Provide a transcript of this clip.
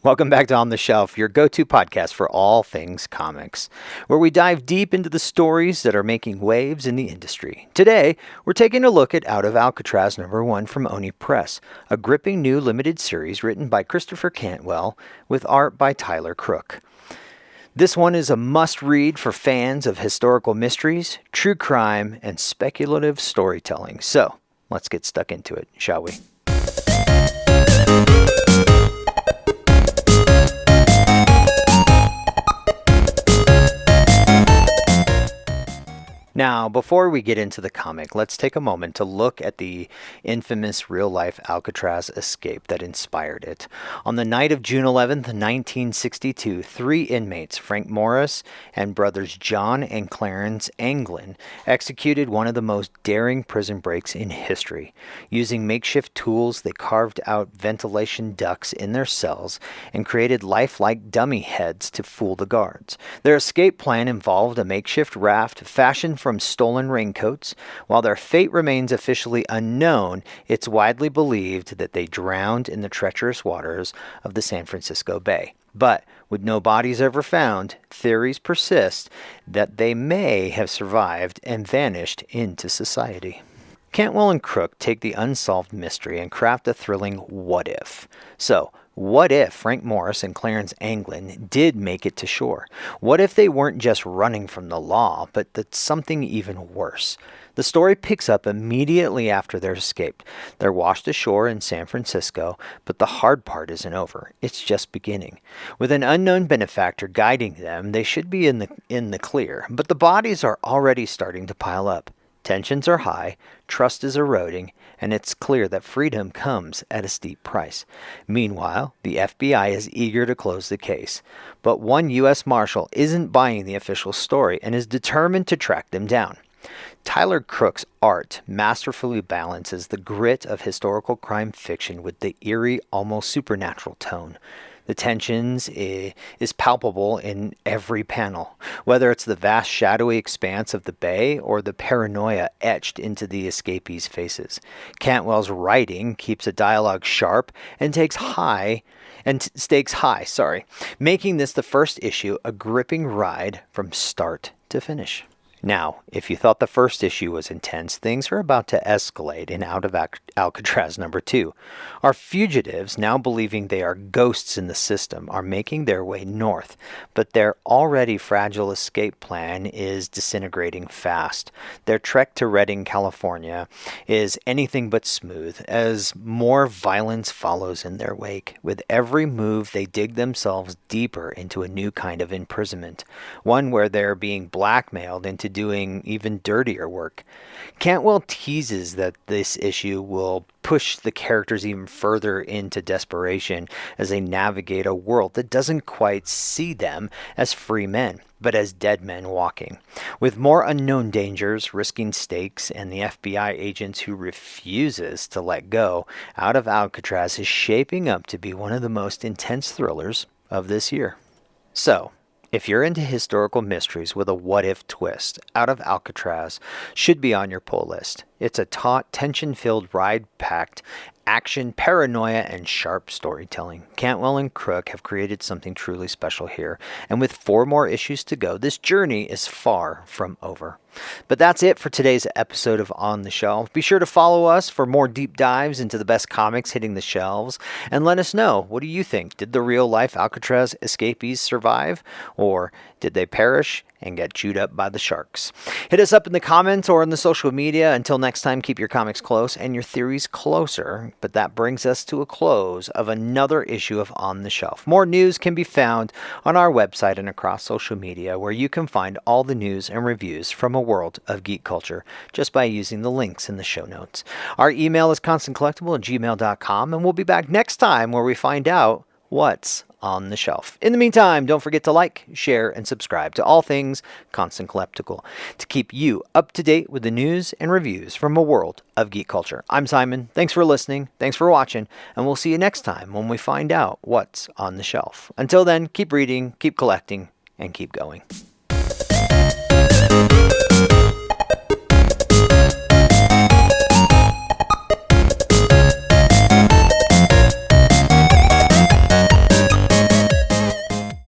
Welcome back to On the Shelf, your go-to podcast for all things comics, where we dive deep into the stories that are making waves in the industry. Today, we're taking a look at Out of Alcatraz #1 from Oni Press, a gripping new limited series written by Christopher Cantwell with art by Tyler Crook. This one is a must-read for fans of historical mysteries, true crime, and speculative storytelling. So, let's get stuck into it, shall we? Now, before we get into the comic, let's take a moment to look at the infamous real-life Alcatraz escape that inspired it. On the night of June 11th, 1962, 3 inmates, Frank Morris and brothers John and Clarence Anglin, executed one of the most daring prison breaks in history. Using makeshift tools, they carved out ventilation ducts in their cells and created lifelike dummy heads to fool the guards. Their escape plan involved a makeshift raft fashioned from stolen raincoats. While their fate remains officially unknown, it's widely believed that they drowned in the treacherous waters of the San Francisco Bay. But with no bodies ever found, theories persist that they may have survived and vanished into society. Cantwell and Crook take the unsolved mystery and craft a thrilling what if. So, what if Frank Morris and Clarence Anglin did make it to shore? What if they weren't just running from the law, but that something even worse? The story picks up immediately after their escape. They're washed ashore in San Francisco, but the hard part isn't over. It's just beginning. With an unknown benefactor guiding them, they should be in the clear, but the bodies are already starting to pile up. Tensions are high, trust is eroding, and it's clear that freedom comes at a steep price. Meanwhile, the FBI is eager to close the case. But one U.S. Marshal isn't buying the official story and is determined to track them down. Tyler Crook's art masterfully balances the grit of historical crime fiction with the eerie, almost supernatural tone. The tensions is palpable in every panel, whether it's the vast shadowy expanse of the bay or the paranoia etched into the escapees' faces. Cantwell's writing keeps a dialogue sharp and stakes high, making this the first issue a gripping ride from start to finish. Now, if you thought the first issue was intense, things are about to escalate in Out of Alcatraz #2. Our fugitives, now believing they are ghosts in the system, are making their way north, but their already fragile escape plan is disintegrating fast. Their trek to Redding, California is anything but smooth, as more violence follows in their wake. With every move, they dig themselves deeper into a new kind of imprisonment, one where they're being blackmailed into doing even dirtier work. Cantwell teases that this issue will push the characters even further into desperation as they navigate a world that doesn't quite see them as free men, but as dead men walking. With more unknown dangers, risking stakes, and the FBI agents who refuses to let go, Out of Alcatraz is shaping up to be one of the most intense thrillers of this year. So, if you're into historical mysteries with a what-if twist, Out of Alcatraz should be on your pull list. It's a taut, tension-filled, ride-packed action, paranoia, and sharp storytelling. Cantwell and Crook have created something truly special here, and with 4 more issues to go, this journey is far from over. But that's it for today's episode of On the Shelf. Be sure to follow us for more deep dives into the best comics hitting the shelves, and let us know, what do you think? Did the real-life Alcatraz escapees survive, or did they perish and get chewed up by the sharks? Hit us up in the comments or in the social media. Until next time, keep your comics close and your theories closer. But that brings us to a close of another issue of On the Shelf. More news can be found on our website and across social media, where you can find all the news and reviews from a world of geek culture just by using the links in the show notes. Our email is constantcollectible@gmail.com, and we'll be back next time where we find out what's on the shelf. In the meantime, don't forget to like, share, and subscribe to all things Constant Collectible to keep you up to date with the news and reviews from a world of geek culture. I'm Simon. Thanks for listening. Thanks for watching. And we'll see you next time when we find out what's on the shelf. Until then, keep reading, keep collecting, and keep going.